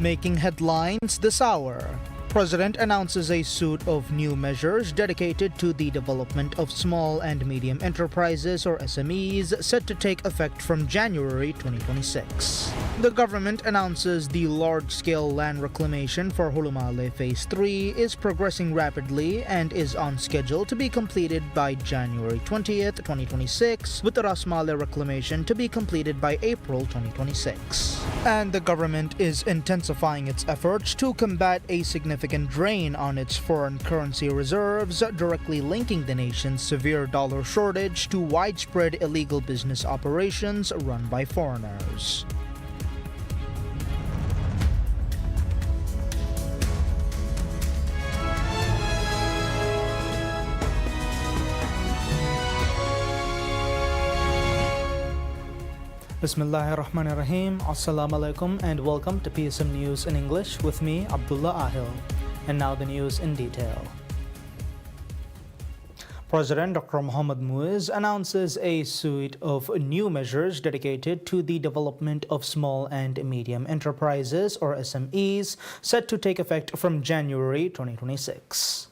Making headlines this hour. President announces a suite of new measures dedicated to the development of small and medium enterprises or SMEs set to take effect from January 2026. The government announces the large-scale land reclamation for Hulumale Phase 3 is progressing rapidly and is on schedule to be completed by January 20th, 2026, with the Rasmale reclamation to be completed by April 2026. And the government is intensifying its efforts to combat a significant drain on its foreign currency reserves, directly linking the nation's severe dollar shortage to widespread illegal business operations run by foreigners. Bismillahirrahmanirrahim. Assalamu alaikum and welcome to PSM News in English with me, Abdullah Ahil. And now the news in detail. President Dr. Mohammad Muiz announces a suite of new measures dedicated to the development of small and medium enterprises or SMEs set to take effect from January 2026.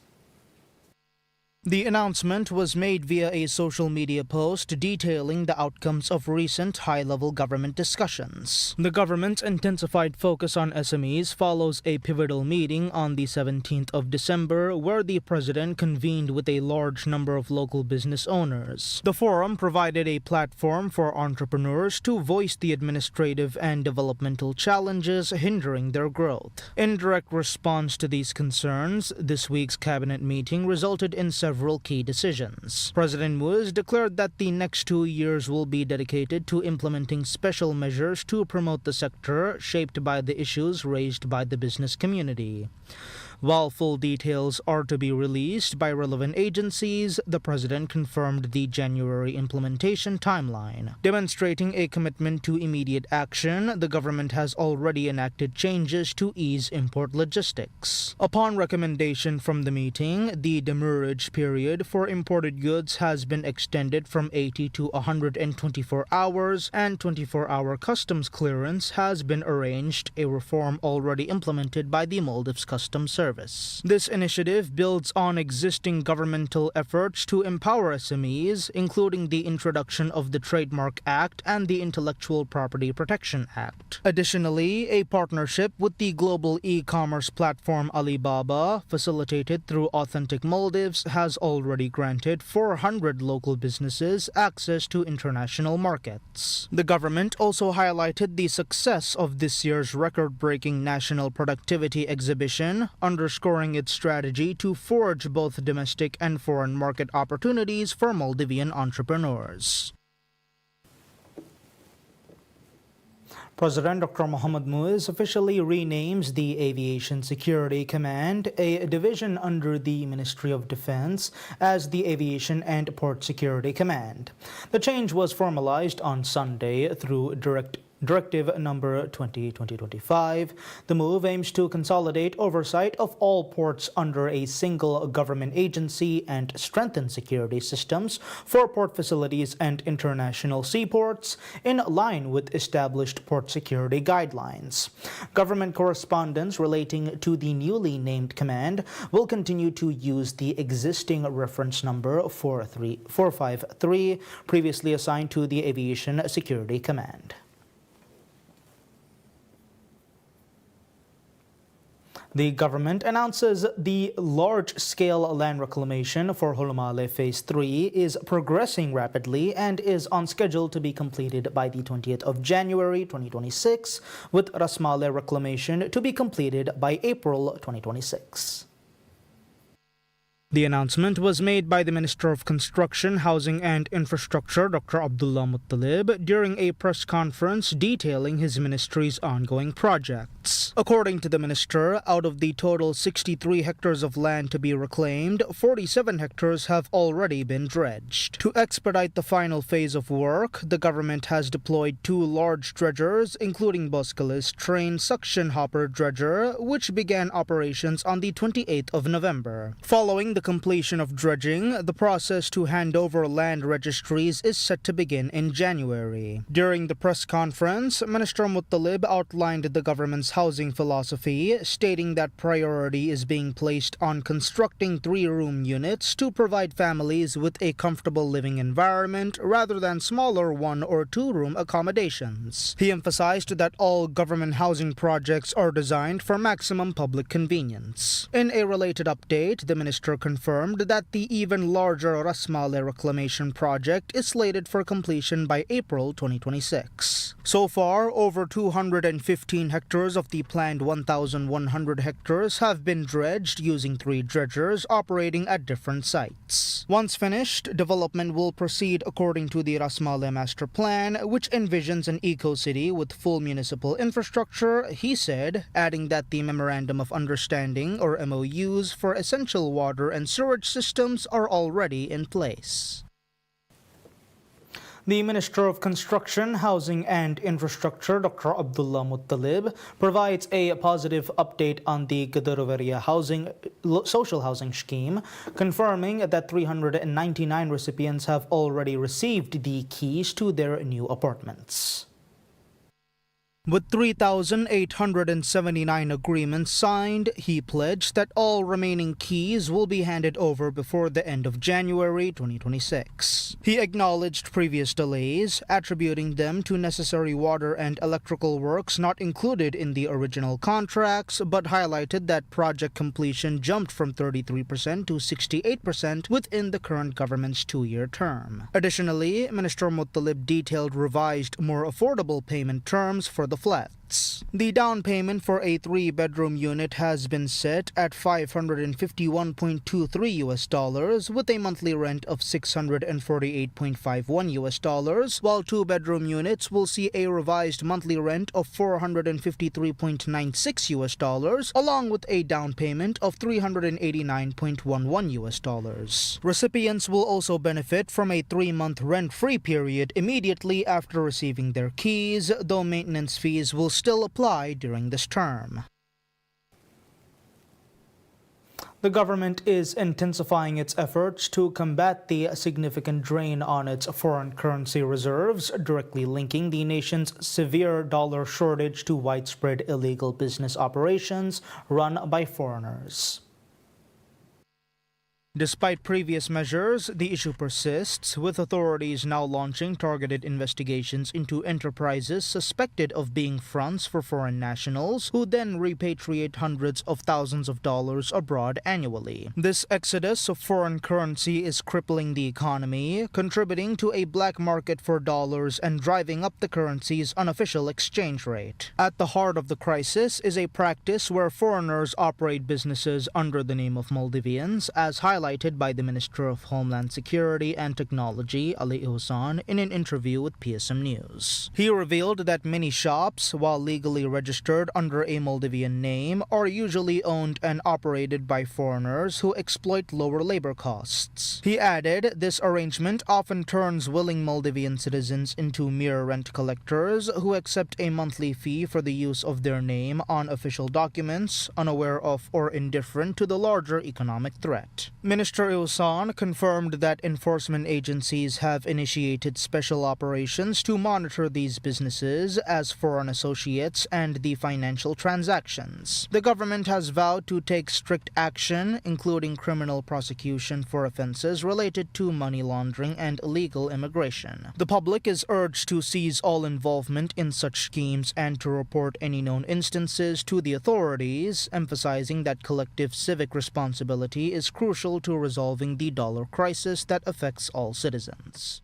The announcement was made via a social media post detailing the outcomes of recent high-level government discussions. The government's intensified focus on SMEs follows a pivotal meeting on the 17th of December where the president convened with a large number of local business owners. The forum provided a platform for entrepreneurs to voice the administrative and developmental challenges hindering their growth. In direct response to these concerns, this week's cabinet meeting resulted in several key decisions. President Muiz declared that the next 2 years will be dedicated to implementing special measures to promote the sector shaped by the issues raised by the business community. While full details are to be released by relevant agencies, the president confirmed the January implementation timeline. Demonstrating a commitment to immediate action, the government has already enacted changes to ease import logistics. Upon recommendation from the meeting, the demurrage period for imported goods has been extended from 80 to 124 hours, and 24-hour customs clearance has been arranged, a reform already implemented by the Maldives Customs Service. This initiative builds on existing governmental efforts to empower SMEs, including the introduction of the Trademark Act and the Intellectual Property Protection Act. Additionally, a partnership with the global e-commerce platform Alibaba, facilitated through Authentic Maldives, has already granted 400 local businesses access to international markets. The government also highlighted the success of this year's record-breaking National Productivity Exhibition, underscoring its strategy to forge both domestic and foreign market opportunities for Maldivian entrepreneurs. President Dr. Mohammad Muiz officially renames the Aviation Security Command, a division under the Ministry of Defense, as the Aviation and Port Security Command. The change was formalized on Sunday through Directive number 20/2025. The move aims to consolidate oversight of all ports under a single government agency and strengthen security systems for port facilities and international seaports in line with established port security guidelines. Government correspondence relating to the newly named command will continue to use the existing reference number 453 previously assigned to the Aviation Security Command. The government announces the large-scale land reclamation for Hulumale Phase 3 is progressing rapidly and is on schedule to be completed by the 20th of January 2026, with Rasmale reclamation to be completed by April 2026. The announcement was made by the Minister of Construction, Housing and Infrastructure, Dr. Abdullah Muttalib, during a press conference detailing his ministry's ongoing projects. According to the minister, out of the total 63 hectares of land to be reclaimed, 47 hectares have already been dredged. To expedite the final phase of work, the government has deployed 2 large dredgers, including Boscalis train suction hopper dredger, which began operations on the 28th of November. Following the the completion of dredging, the process to hand over land registries is set to begin in January. During the press conference, Minister Muttalib outlined the government's housing philosophy, stating that priority is being placed on constructing 3-room units to provide families with a comfortable living environment rather than smaller 1- or 2-room accommodations. He emphasized that all government housing projects are designed for maximum public convenience. In a related update, the minister confirmed that the even larger Rasmale reclamation project is slated for completion by April 2026. So far, over 215 hectares of the planned 1,100 hectares have been dredged using 3 dredgers operating at different sites. Once finished, development will proceed according to the Rasmale Master Plan, which envisions an eco-city with full municipal infrastructure, he said, adding that the Memorandum of Understanding, or MOUs, for essential water and sewage systems are already in place. The Minister of Construction, Housing and Infrastructure, Dr. Abdullah Muttalib, provides a positive update on the Gadaroveria social housing scheme, confirming that 399 recipients have already received the keys to their new apartments. With 3,879 agreements signed, he pledged that all remaining keys will be handed over before the end of January 2026. He acknowledged previous delays, attributing them to necessary water and electrical works not included in the original contracts, but highlighted that project completion jumped from 33% to 68% within the current government's 2-year term. Additionally, Minister Muttalib detailed revised, more affordable payment terms for the flats. The down payment for a 3-bedroom unit has been set at $551.23 with a monthly rent of $648.51, while 2-bedroom units will see a revised monthly rent of $453.96, along with a down payment of $389.11. Recipients will also benefit from a 3-month rent-free period immediately after receiving their keys, though maintenance fees will still apply during this term. The government is intensifying its efforts to combat the significant drain on its foreign currency reserves, directly linking the nation's severe dollar shortage to widespread illegal business operations run by foreigners. Despite previous measures, the issue persists, with authorities now launching targeted investigations into enterprises suspected of being fronts for foreign nationals who then repatriate hundreds of thousands of dollars abroad annually. This exodus of foreign currency is crippling the economy, contributing to a black market for dollars and driving up the currency's unofficial exchange rate. At the heart of the crisis is a practice where foreigners operate businesses under the name of Maldivians, as highlighted by the Minister of Homeland Security and Technology, Ali Ihsan, in an interview with PSM News. He revealed that many shops, while legally registered under a Maldivian name, are usually owned and operated by foreigners who exploit lower labor costs. He added, this arrangement often turns willing Maldivian citizens into mere rent collectors who accept a monthly fee for the use of their name on official documents, unaware of or indifferent to the larger economic threat. Minister Ihsan confirmed that enforcement agencies have initiated special operations to monitor these businesses as foreign associates and the financial transactions. The government has vowed to take strict action, including criminal prosecution for offenses related to money laundering and illegal immigration. The public is urged to cease all involvement in such schemes and to report any known instances to the authorities, emphasizing that collective civic responsibility is crucial to resolving the dollar crisis that affects all citizens.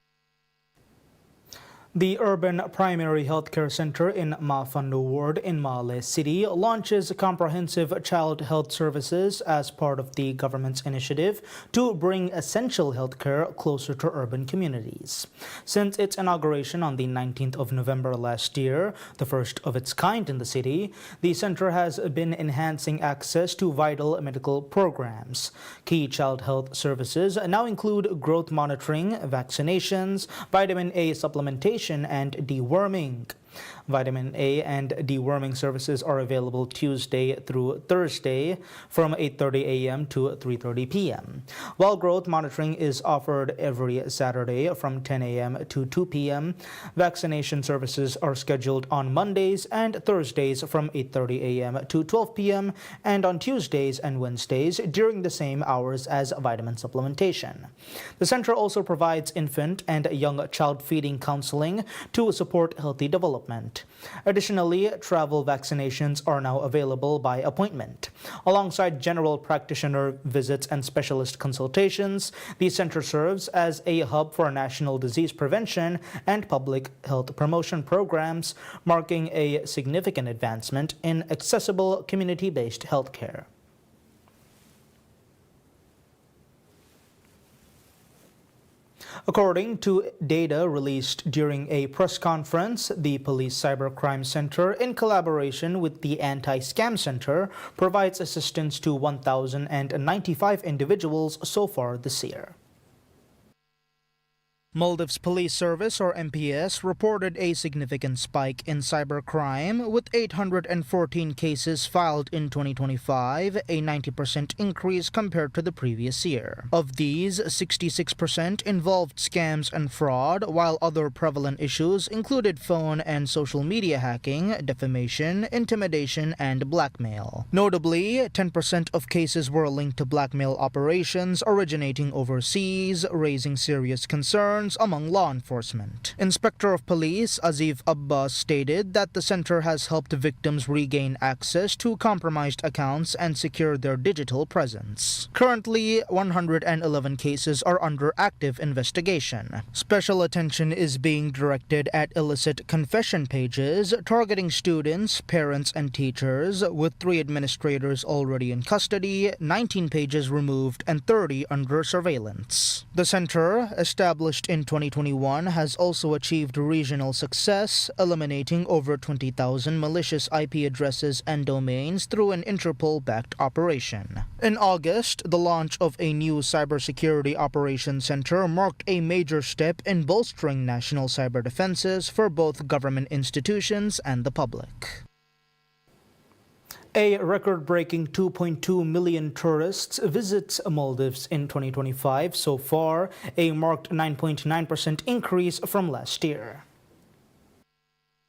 The Urban Primary Healthcare Center in Mafando Ward in Male City launches comprehensive child health services as part of the government's initiative to bring essential healthcare closer to urban communities. Since its inauguration on the 19th of November last year, the first of its kind in the city, the center has been enhancing access to vital medical programs. Key child health services now include growth monitoring, vaccinations, vitamin A supplementation, and deworming. Vitamin A and deworming services are available Tuesday through Thursday from 8:30 a.m. to 3:30 p.m. While growth monitoring is offered every Saturday from 10 a.m. to 2 p.m., vaccination services are scheduled on Mondays and Thursdays from 8:30 a.m. to 12 p.m. and on Tuesdays and Wednesdays during the same hours as vitamin supplementation. The center also provides infant and young child feeding counseling to support healthy development. Additionally, travel vaccinations are now available by appointment. Alongside general practitioner visits and specialist consultations, the center serves as a hub for national disease prevention and public health promotion programs, marking a significant advancement in accessible community-based healthcare. According to data released during a press conference, the Police Cybercrime Center, in collaboration with the Anti-Scam Center, provides assistance to 1,095 individuals so far this year. Maldives Police Service, or MPS, reported a significant spike in cybercrime with 814 cases filed in 2025, a 90% increase compared to the previous year. Of these, 66% involved scams and fraud, while other prevalent issues included phone and social media hacking, defamation, intimidation, and blackmail. Notably, 10% of cases were linked to blackmail operations originating overseas, raising serious concerns among law enforcement. Inspector of Police Azif Abbas stated that the center has helped victims regain access to compromised accounts and secure their digital presence. Currently, 111 cases are under active investigation. Special attention is being directed at illicit confession pages targeting students, parents, and teachers, with 3 administrators already in custody, 19 pages removed, and 30 under surveillance. The center, established in 2021, has also achieved regional success, eliminating over 20,000 malicious IP addresses and domains through an Interpol-backed operation. In August, the launch of a new cybersecurity operations center marked a major step in bolstering national cyber defenses for both government institutions and the public. A record-breaking 2.2 million tourists visit Maldives in 2025 so far, a marked 9.9% increase from last year.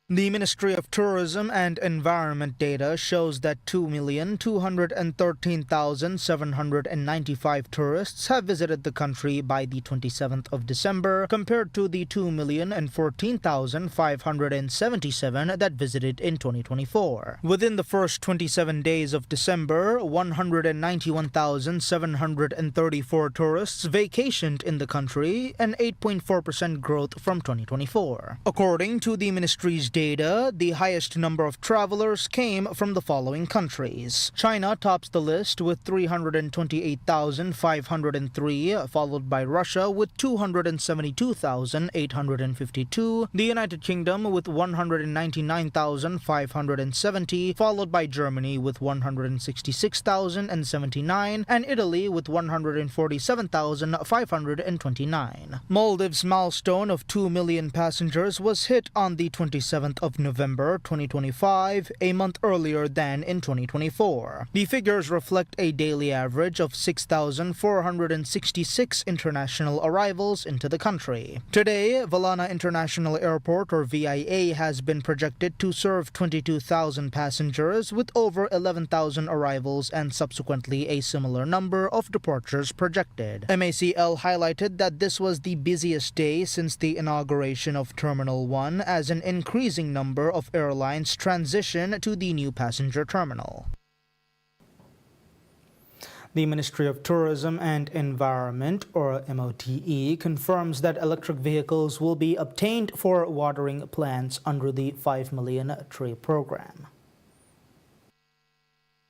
The Ministry of Tourism and Environment data shows that 2,213,795 tourists have visited the country by the 27th of December, compared to the 2,014,577 that visited in 2024. Within the first 27 days of December, 191,734 tourists vacationed in the country, an 8.4% growth from 2024. According to the ministry's data, the highest number of travelers came from the following countries. China tops the list with 328,503, followed by Russia with 272,852, the United Kingdom with 199,570, followed by Germany with 166,079, and Italy with 147,529. Maldives' milestone of 2 million passengers was hit on the 27th of November 2025, a month earlier than in 2024. The figures reflect a daily average of 6,466 international arrivals into the country. Today, Valana International Airport, or VIA, has been projected to serve 22,000 passengers, with over 11,000 arrivals and subsequently a similar number of departures projected. MACL highlighted that this was the busiest day since the inauguration of Terminal 1, as an increasing number of airlines transition to the new passenger terminal. The Ministry of Tourism and Environment, or MOTE, confirms that electric vehicles will be obtained for watering plants under the 5 million tree program.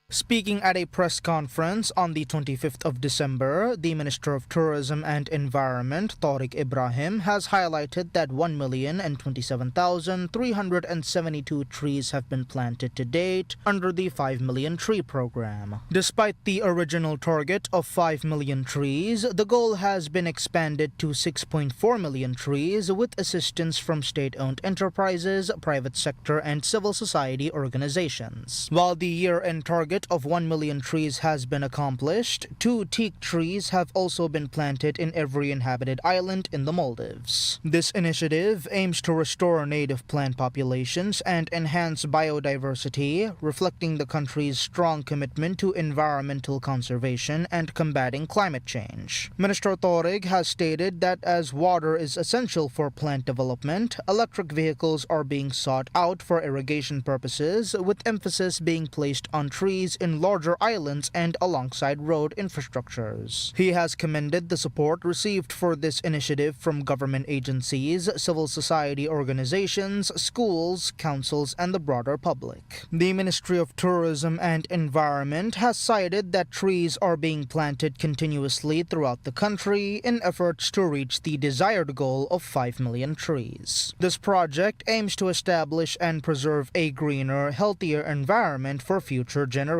Speaking at a press conference on the 25th of December, the Minister of Tourism and Environment, Tariq Ibrahim, has highlighted that 1,027,372 trees have been planted to date under the 5 million tree program. Despite the original target of 5 million trees, the goal has been expanded to 6.4 million trees with assistance from state-owned enterprises, private sector, and civil society organizations. While the year-end target of 1 million trees has been accomplished, 2 teak trees have also been planted in every inhabited island in the Maldives. This initiative aims to restore native plant populations and enhance biodiversity, reflecting the country's strong commitment to environmental conservation and combating climate change. Minister Tariq has stated that as water is essential for plant development, electric vehicles are being sought out for irrigation purposes, with emphasis being placed on trees in larger islands and alongside road infrastructures. He has commended the support received for this initiative from government agencies, civil society organizations, schools, councils, and the broader public. The Ministry of Tourism and Environment has cited that trees are being planted continuously throughout the country in efforts to reach the desired goal of 5 million trees. This project aims to establish and preserve a greener, healthier environment for future generations.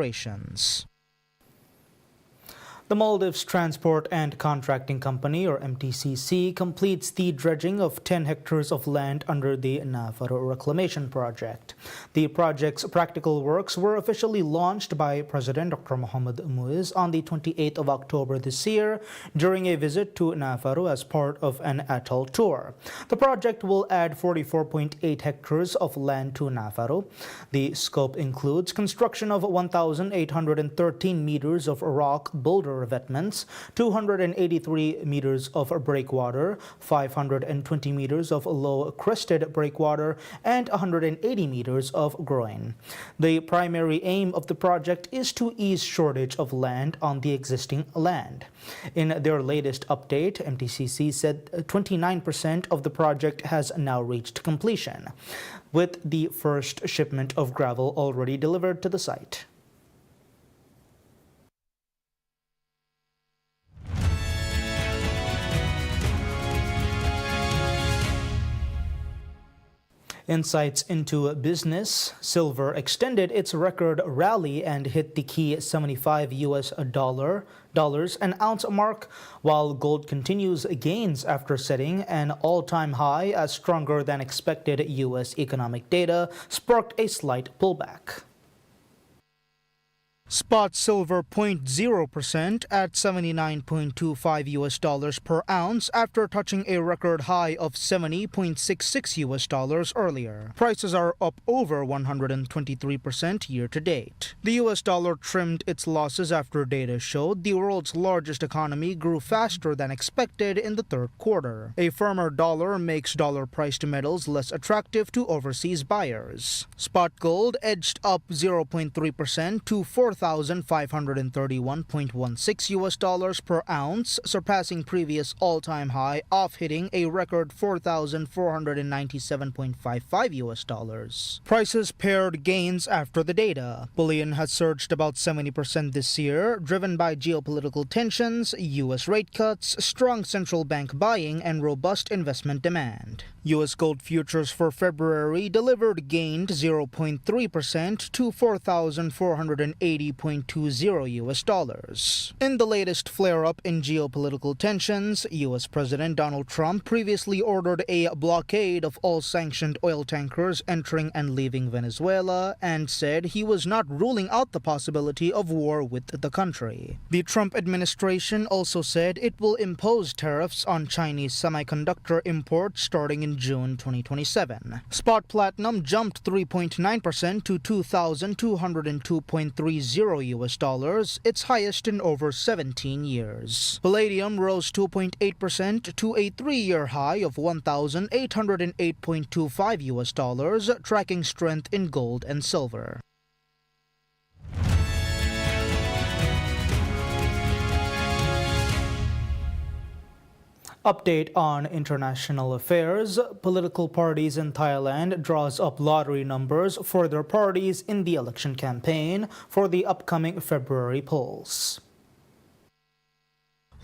The Maldives Transport and Contracting Company, or MTCC, completes the dredging of 10 hectares of land under the Nafaro Reclamation Project. The project's practical works were officially launched by President Dr. Mohamed Muiz on the 28th of October this year during a visit to Nafaro as part of an atoll tour. The project will add 44.8 hectares of land to Nafaro. The scope includes construction of 1,813 meters of rock boulder revetments, 283 meters of breakwater, 520 meters of low crested breakwater, and 180 meters of groin. The primary aim of the project is to ease shortage of land on the existing land. In their latest update, MTCC said 29% of the project has now reached completion, with the first shipment of gravel already delivered to the site. Insights into business. Silver extended its record rally and hit the key $75 an ounce mark, while gold continues gains after setting an all-time high as stronger than expected U.S. economic data sparked a slight pullback. Spot silver 0.0% at $79.25 per ounce after touching a record high of $70.66 earlier. Prices are up over 123% year to date. The US dollar trimmed its losses after data showed the world's largest economy grew faster than expected in the third quarter. A firmer dollar makes dollar-priced metals less attractive to overseas buyers. Spot gold edged up 0.3% to $4,531.16 per ounce, surpassing previous all-time high, off hitting a record $4,497.55. Prices paired gains after the data. Bullion has surged about 70% this year, driven by geopolitical tensions, U.S. rate cuts, strong central bank buying, and robust investment demand. U.S. gold futures for February gained 0.3% to $4,480.20. In the latest flare-up in geopolitical tensions, U.S. President Donald Trump previously ordered a blockade of all sanctioned oil tankers entering and leaving Venezuela and said he was not ruling out the possibility of war with the country. The Trump administration also said it will impose tariffs on Chinese semiconductor imports starting in June 2027. Spot platinum jumped 3.9% to $2,202.30, its highest in over 17 years. Palladium rose 2.8% to a 3-year high of $1,808.25, tracking strength in gold and silver. Update on international affairs. Political parties in Thailand draws up lottery numbers for their parties in the election campaign for the upcoming February polls.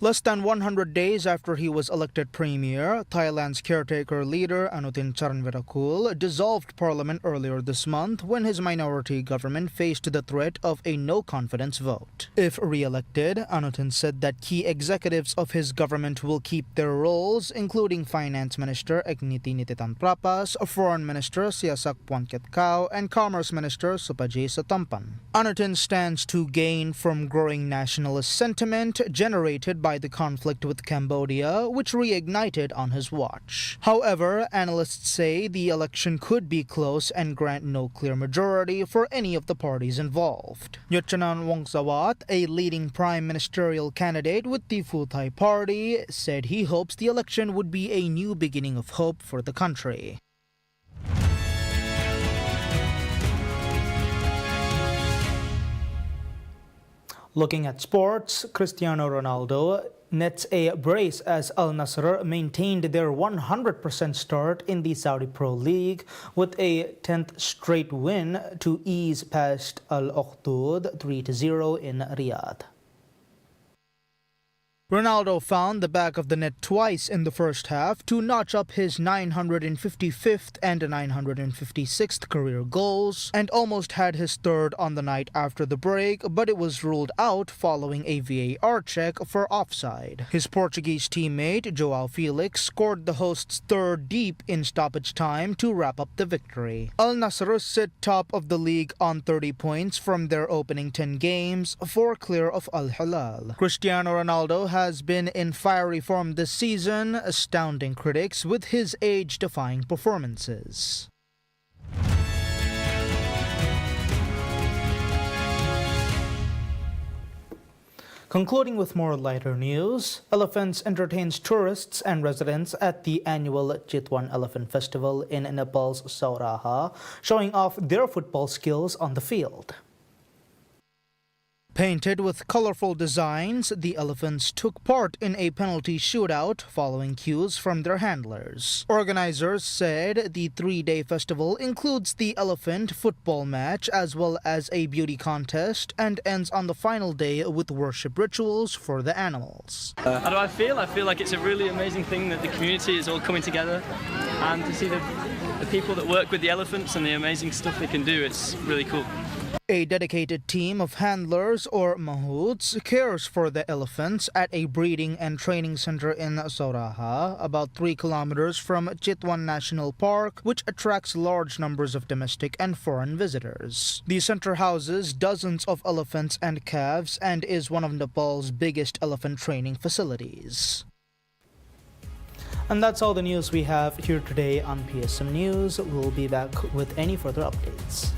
Less than 100 days after he was elected premier, Thailand's caretaker leader Anutin Charnvirakul dissolved parliament earlier this month when his minority government faced the threat of a no-confidence vote. If re-elected, Anutin said that key executives of his government will keep their roles, including Finance Minister Ekniti Nititan Prapas, Foreign Minister Siasak Puanketkau, and Commerce Minister Supaji Satampan. Anutin stands to gain from growing nationalist sentiment generated by the conflict with Cambodia, which reignited on his watch. However, analysts say the election could be close and grant no clear majority for any of the parties involved. Yuchanan Wongsavat, a leading prime ministerial candidate with the Pheu Thai Party, said he hopes the election would be a new beginning of hope for the country. Looking at sports, Cristiano Ronaldo nets a brace as Al Nassr maintained their 100% start in the Saudi Pro League with a 10th straight win to ease past Al Ukhdud 3-0 in Riyadh. Ronaldo found the back of the net twice in the first half to notch up his 955th and 956th career goals and almost had his third on the night after the break, but it was ruled out following a VAR check for offside. His Portuguese teammate João Felix scored the hosts' third deep in stoppage time to wrap up the victory. Al Nassr sit top of the league on 30 points from their opening 10 games, 4 clear of Al Hilal. Cristiano Ronaldo has been in fiery form this season, astounding critics with his age-defying performances. Concluding with more lighter news, Elephants entertains tourists and residents at the annual Chitwan Elephant Festival in Nepal's Sauraha, showing off their football skills on the field. Painted with colorful designs, the elephants took part in a penalty shootout following cues from their handlers. Organizers said the 3-day festival includes the elephant football match as well as a beauty contest and ends on the final day with worship rituals for the animals. How do I feel? I feel like it's a really amazing thing that the community is all coming together, and to see the people that work with the elephants and the amazing stuff they can do, it's really cool. A dedicated team of handlers or mahouts cares for the elephants at a breeding and training center in Sauraha, about 3 kilometers from Chitwan National Park, which attracts large numbers of domestic and foreign visitors. The center houses dozens of elephants and calves and is one of Nepal's biggest elephant training facilities. And that's all the news we have here today on PSM News. We'll be back with any further updates.